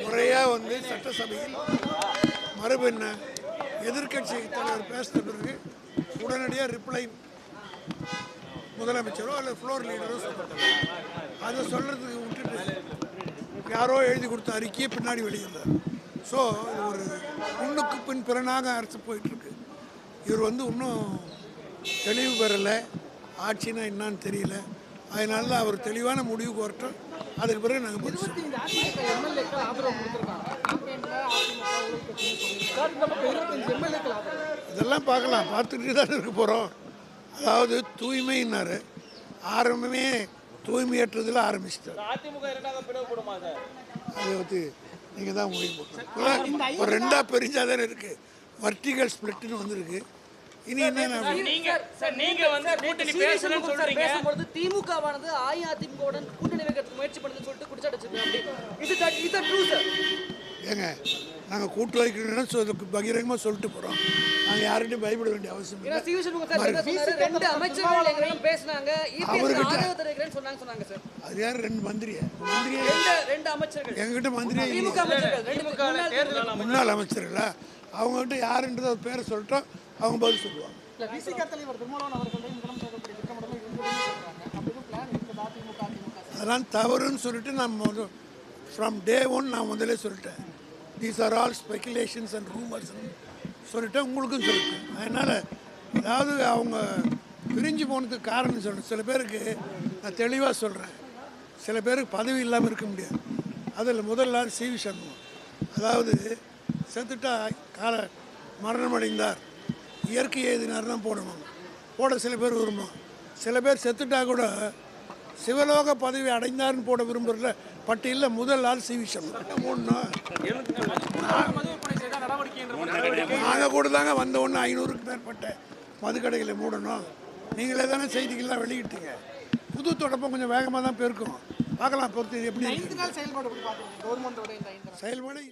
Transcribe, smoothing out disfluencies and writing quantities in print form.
முறையாக வந்து சட்டசபையில் மறுபெண்ண எதிர்கட்சி தலைவர் பேசின பிறகு உடனடியாக ரிப்ளை முதலமைச்சரோ அல்லது ஃப்ளோர் லீடரோ சொல்லிட்டாங்க. அதை சொல்கிறதுக்கு விட்டுட்டு யாரோ எழுதி கொடுத்த அறிக்கையை பின்னாடி வெளியிடுறார். ஸோ இது ஒரு முன்னுக்கு பின் பிறனாக அரசு போயிட்டுருக்கு. இவர் வந்து இன்னும் தெளிவு பெறலை, ஆட்சினா என்னான்னு தெரியல. அதனால தான் அவர் தெளிவான முடிவுக்கு வரட்டும். அதுக்கு பிறகு நாங்கள் இதெல்லாம் பார்க்கலாம், பார்த்துட்டு தான் இருக்க போகிறோம். அதாவது தூய்மைன்னாரு ஆரம்பமே தூய்மையற்றதில் ஆரம்பிச்சிட்டார். அதை வந்து நீங்கள் தான் முடிவு போட்டோம். ஒரு ரெண்டாக பிரிஞ்சால் தானே இருக்குது. வர்டிகல் ஸ்பிளிட்னு வந்திருக்கு. இனி என்ன திமுகவானது அஇஅதிமுகவுடன் கூட்டணி வைக்கிறதுக்கு முயற்சி பண்ணுன்னு சொல்லிட்டு குடிச்சாட்டு. ஏங்க நாங்கள் கூட்டு வைக்கணும்னு பகிரங்கமாக சொல்லிட்டு போகிறோம். நாங்கள் யார்கிட்டையும் பயப்பட வேண்டிய அவசியம் இல்லை. அது யார்? ரெண்டு மந்திரியா? எங்ககிட்ட மந்திரியா? முன்னாள் அமைச்சர்களா? அவங்ககிட்ட யாருன்றது ஒரு பேரை சொல்லிட்டோம், அவங்க பதில் சொல்லுவாங்க. அதெல்லாம் தவறுன்னு சொல்லிட்டு நம்ம ஃப்ரம் டே ஒன் நான் முதலே சொல்லிட்டேன். These are all speculations and rumours சொல்லிட்டேன், உங்களுக்கும் சொல்லிட்டேன். அதனால் அதாவது அவங்க பிரிஞ்சு போனதுக்கு காரணம் சொல்கிறேன். சில பேருக்கு நான் தெளிவாக சொல்கிறேன், சில பேருக்கு பதவி இல்லாமல் இருக்க முடியாது. அதில் முதல் நாள் சி.வி. சண்முகம், அதாவது செத்துட்டா மரணம் அடைந்தார், இயற்கை எழுதினார் தான் போடணும். போட சில பேர் விரும்பும். சில பேர் செத்துட்டா கூட சிவலோக பதவி அடைந்தார்னு போட விரும்புகிறல பட்டியலில் முதல் ஆள் சி.வி. சண்முகம். நாங்கள் கூட தாங்க வந்த ஒன்று 500க்கு மேற்பட்ட மதுக்கடைகளை மூடணும். நீங்களே தானே செய்திகள்லாம் வெளியிட்டீங்க. புது தொடப்பம் கொஞ்சம் வேகமாக தான் பெருக்கும். பார்க்கலாம் பொறுத்து எப்படி செயல்பாடு